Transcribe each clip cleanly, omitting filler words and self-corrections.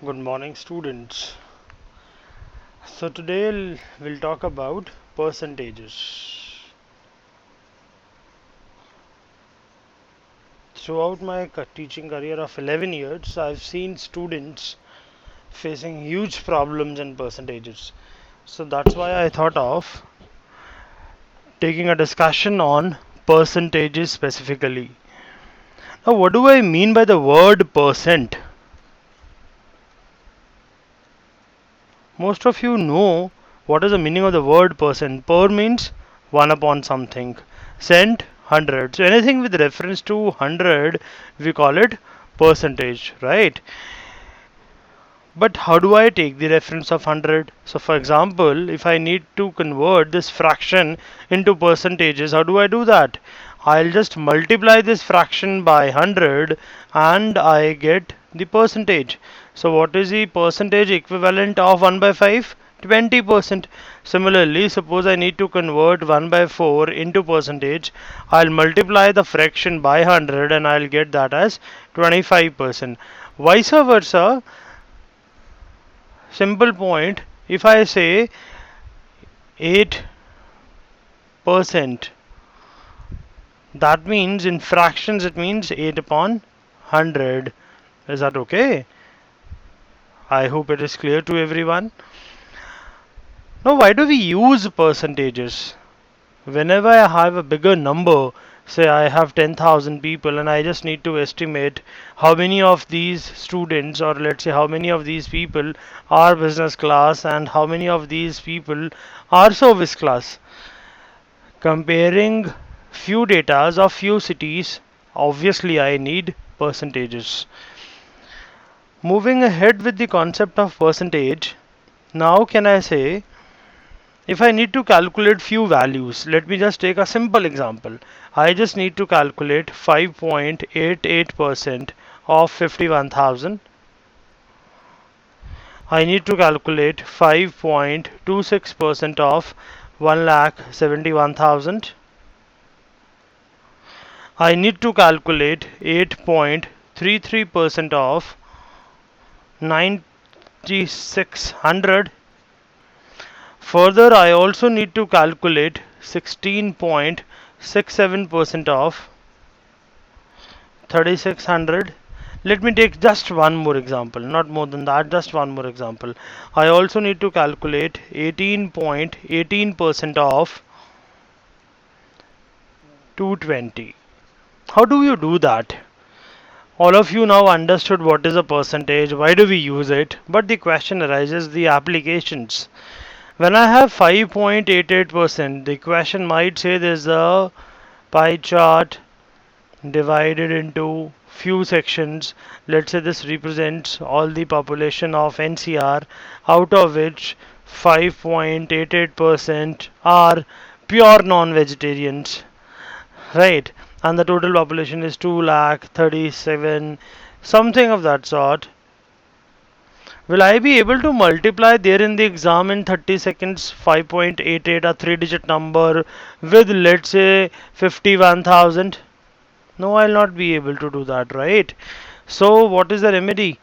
Good morning, students. So today we'll talk about percentages. Throughout my teaching career of 11 years, I've seen students facing huge problems in percentages. So that's why I thought of taking a discussion on percentages specifically. Now, what do I mean by the word percent? Most of you know what is the meaning of the word percent. Per means 1 upon something. Cent, 100. So anything with reference to 100, we call it percentage, right? But how do I take the reference of 100? So for example, if I need to convert this fraction into percentages, how do I do that? I'll just multiply this fraction by 100 and I get the percentage. So what is the percentage equivalent of 1 by 5? 20%. Similarly, suppose I need to convert 1 by 4 into percentage, I'll multiply the fraction by 100 and I'll get that as 25%. Vice versa, simple point, if I say 8%, that means in fractions it means 8 upon 100. Is that okay? I hope it is clear to everyone. Now, why do we use percentages? Whenever I have a bigger number, say I have 10,000 people and I just need to estimate how many of these students, or let's say how many of these people are business class and how many of these people are service class. Comparing few datas of few cities, obviously I need percentages. Moving ahead with the concept of percentage, now can I say, if I need to calculate few values, let me just take a simple example. I just need to calculate 5.88% of 51,000. I need to calculate 5.26% of 1,71,000. I need to calculate 8.33% of 9,600. Further, I also need to calculate 16.67% of 3,600. Let me take just one more example, not more than that, just one more example. I also need to calculate 18.18% of 220. How do you do that? All of you now understood what is a percentage, why do we use it, but the question arises the applications. When I have 5.88%, the question might say there's a pie chart divided into few sections. Let's say this represents all the population of NCR, out of which 5.88% are pure non-vegetarians, right? And the total population is 2 lakh 37, something of that sort. Will I be able to multiply there in the exam in 30 seconds 5.88, a 3 digit number, with let's say 51,000? No, I'll not be able to do that, right? So, what is the remedy?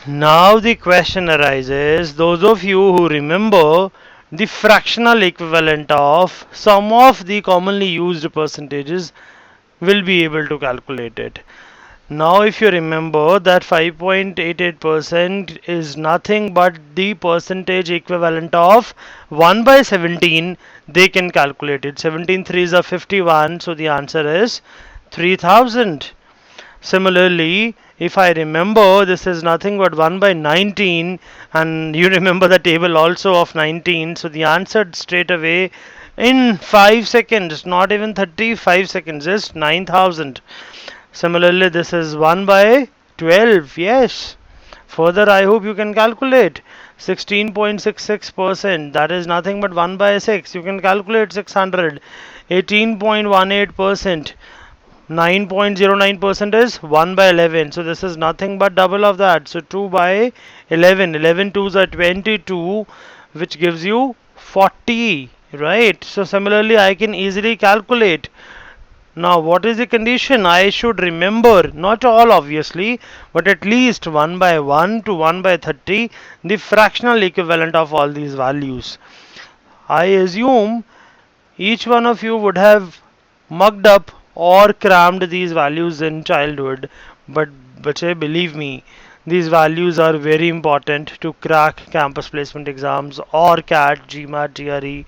Now, the question arises, those of you who remember the fractional equivalent of some of the commonly used percentages will be able to calculate it. Now, if you remember that 5.88% is nothing but the percentage equivalent of 1 by 17, they can calculate it. 17 threes are 51, so the answer is 3000. Similarly, if I remember this is nothing but 1 by 19, and you remember the table also of 19, so the answer straight away in 5 seconds, not even 35 seconds, is 9000. Similarly, this is 1 by 12. Yes. Further, I hope you can calculate 16.66%. That is nothing but 1 by 6. You can calculate 600. 18.18%. 9.09% is 1 by 11. So this is nothing but double of that. So 2 by 11. 11 twos are 22, which gives you 40. Right. So similarly, I can easily calculate Now, what is the condition? I should remember, not all obviously, but at least 1 by 1 to 1 by 30, the fractional equivalent of all these values. I assume each one of you would have mugged up or crammed these values in childhood, but believe me, these values are very important to crack campus placement exams or CAT, GMAT, GRE.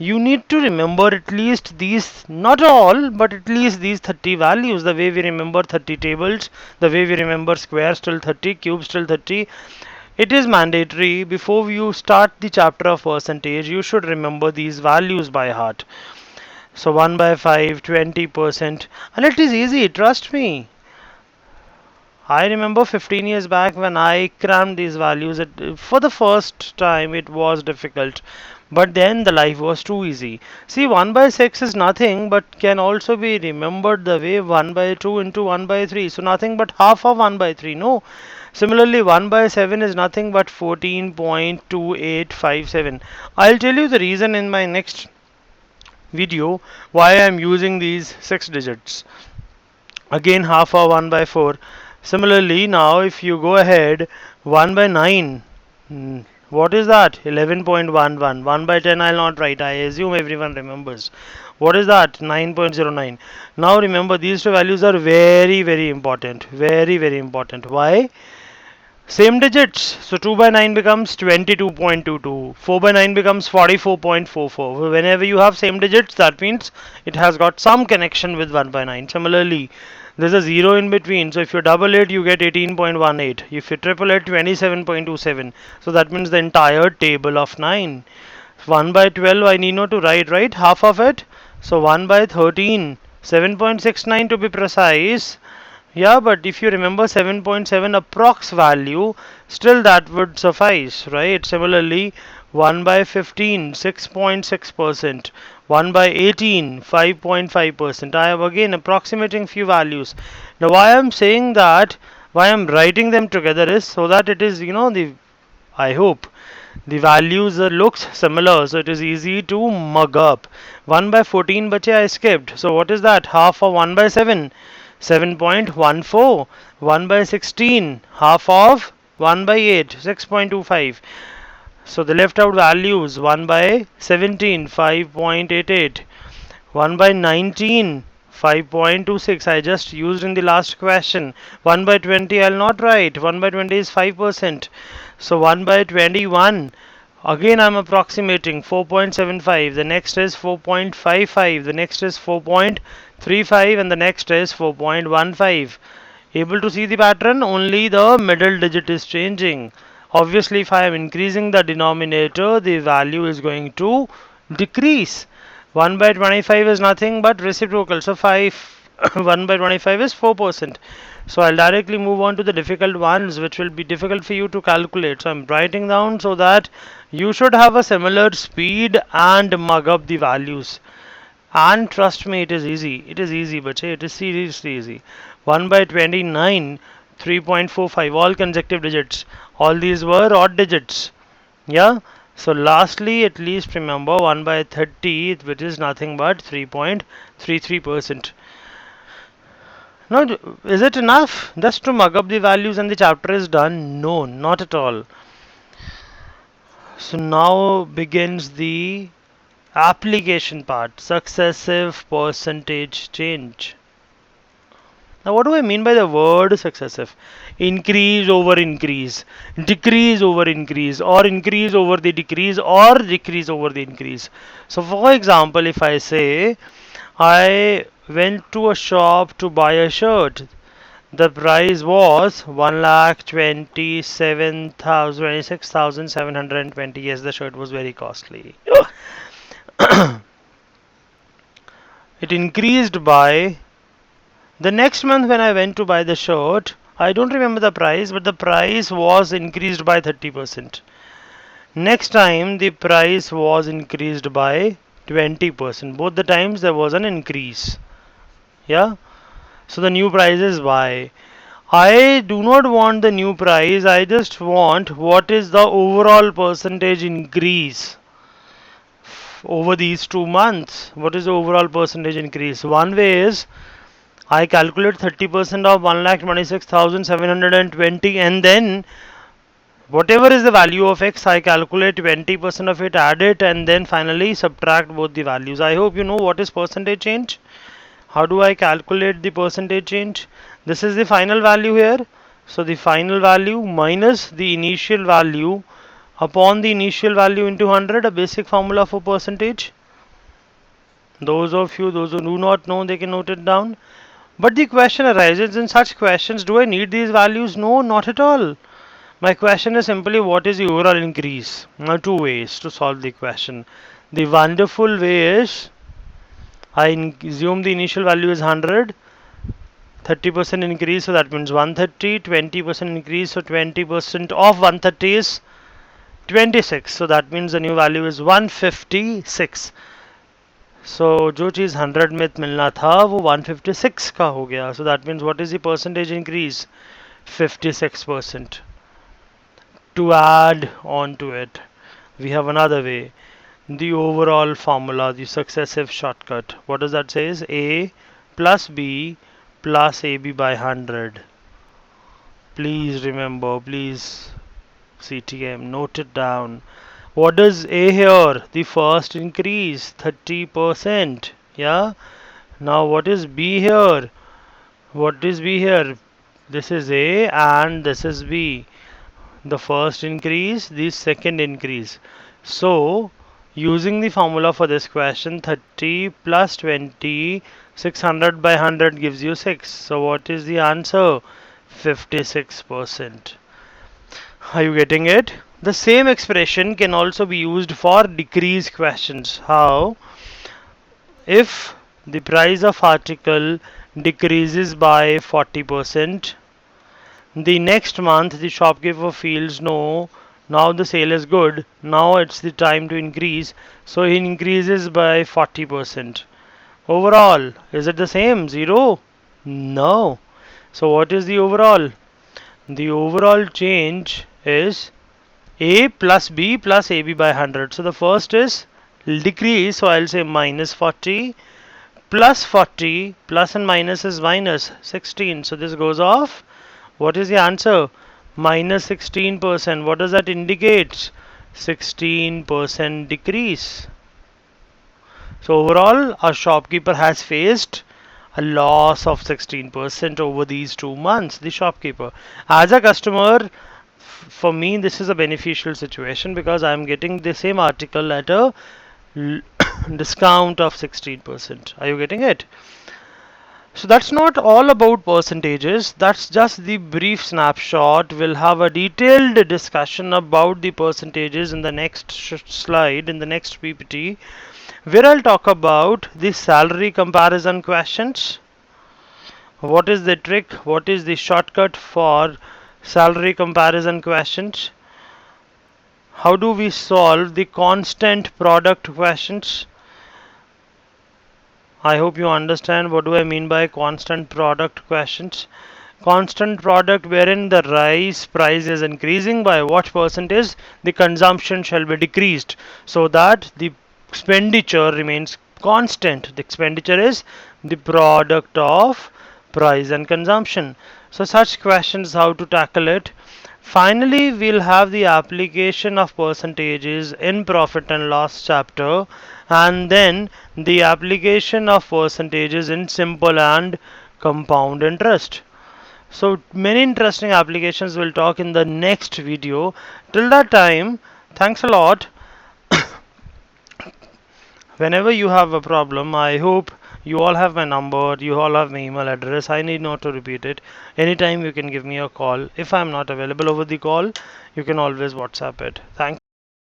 You need to remember at least these, not all, but at least these 30 values. The way we remember 30 tables, the way we remember squares till 30, cubes till 30. It is mandatory before you start the chapter of percentage, you should remember these values by heart. So 1 by 5, 20%, and it is easy, trust me. I remember 15 years back when I crammed these values. For the first time, it was difficult, but then the life was too easy. See, 1 by 6 is nothing but can also be remembered the way 1 by 2 into 1 by 3. So, nothing but half of 1 by 3. No. Similarly, 1 by 7 is nothing but 14.2857. I'll tell you the reason in my next video why I am using these 6 digits. Again, half of 1 by 4. Similarly, now if you go ahead, 1 by 9, what is that? 11.11. 1 by 10 I'll not write, I assume everyone remembers. What is that? 9.09. Now remember, these two values are very, very important. Very, very important. Why? Same digits. So 2 by 9 becomes 22.22. 4 by 9 becomes 44.44. Whenever you have same digits, that means it has got some connection with 1 by 9. Similarly, there's a 0 in between. So if you double it, you get 18.18. If you triple it, 27.27. So that means the entire table of 9. 1 by 12, I need not to write, right? Half of it. So 1 by 13. 7.69 to be precise. Yeah, but if you remember 7.7 approx value, still that would suffice, right? Similarly, 1 by 15, 6.6%. 1 by 18, 5.5%. I am again approximating few values. Now, why I am saying that, why I am writing them together is so that it is, I hope the values looks similar, so it is easy to mug up. 1 by 14 bache I skipped. So what is that? Half of 1 by 7. 7.14. 1 by 16. Half of 1 by 8. 6.25. So the left out values 1 by 17. 5.88. 1 by 19. 5.26. I just used in the last question. 1 by 20 I'll not write. 1 by 20 is 5%. So 1 by 21. Again I'm approximating 4.75. The next is 4.55. The next is 4.35 and the next is 4.15. Able to see the pattern? Only the middle digit is changing. Obviously, if I am increasing the denominator, the value is going to decrease. 1 by 25 is nothing but reciprocal. So 1 by 25 is 4%. So I'll directly move on to the difficult ones, which will be difficult for you to calculate. So I'm writing down so that you should have a similar speed and mug up the values. And trust me, it is easy. It is easy, but it is seriously easy. 1 by 29, 3.45, all consecutive digits. All these were odd digits. Yeah. So lastly, at least remember 1 by 30, which is nothing but 3.33%. Now, is it enough just to mug up the values and the chapter is done? No, not at all. So now begins the application part, successive percentage change. Now, what do I mean by the word successive? Increase over increase, decrease over increase, or increase over the decrease, or decrease over the increase. So, for example, if I say I went to a shop to buy a shirt, the price was 1,26,720. Yes, the shirt was very costly. It increased by the next month when I went to buy the shirt. I don't remember the price, but the price was increased by 30%. Next time the price was increased by 20%. Both the times there was an increase. Yeah. So the new price is Y. I do not want the new price. I just want what is the overall percentage increase over these 2 months, what is the overall percentage increase? One way is I calculate 30% of 1,26,720, and then whatever is the value of x, I calculate 20% of it, add it, and then finally subtract both the values. I hope you know what is percentage change. How do I calculate the percentage change? This is the final value here. So the final value minus the initial value upon the initial value into 100, a basic formula for percentage. Those of you, those who do not know, they can note it down. But the question arises, in such questions, do I need these values? No, not at all. My question is simply, what is the overall increase? Now, two ways to solve the question. The wonderful way is, I assume the initial value is 100, 30% increase, so that means 130, 20% increase, so 20% of 130 is 26, so that means the new value is 156. So जो चीज़ 100 में मिलना था वो 156 का हो गया. So that means what is the percentage increase? 56%. To add on to it, we have another way. The overall formula, the successive shortcut. What does that say? Is A plus B plus AB by 100. Please remember, please CTM, note it down. What is A here? The first increase, 30%. Yeah. Now what is B here? What is B here? This is A and this is B. The first increase, the second increase. So using the formula for this question, 30 plus 20, 600 by 100 gives you 6. So what is the answer? 56%. Are you getting it? The same expression can also be used for decrease questions. How? If the price of article decreases by 40%, the next month the shopkeeper feels no, now the sale is good, now it's the time to increase, so he increases by 40%. Overall, is it the same? 0? No. So what is the overall? The overall change is A plus B plus AB by 100. So the first is decrease, so I'll say minus 40 plus 40, plus and minus is minus 16. So this goes off. What is the answer? Minus 16%. What does that indicate? 16% decrease. So overall, our shopkeeper has faced a loss of 16% over these 2 months. The shopkeeper. As a customer, for me, this is a beneficial situation because I am getting the same article at a discount of 16%. Are you getting it? So that's not all about percentages. That's just the brief snapshot. We'll have a detailed discussion about the percentages in the next slide, in the next PPT, where I'll talk about the salary comparison questions. What is the trick? What is the shortcut for salary comparison questions? How do we solve the constant product questions? I hope you understand what do I mean by constant product questions. Constant product wherein the rice price is increasing by what percentage, the consumption shall be decreased so that the expenditure remains constant. The expenditure is the product of price and consumption. So such questions, how to tackle it. Finally, we'll have the application of percentages in profit and loss chapter, and then the application of percentages in simple and compound interest. So many interesting applications we'll talk in the next video. Till that time, thanks a lot. Whenever you have a problem, I hope you all have my number, you all have my email address. I need not to repeat it. Anytime you can give me a call. If I'm not available over the call, you can always WhatsApp it. Thanks.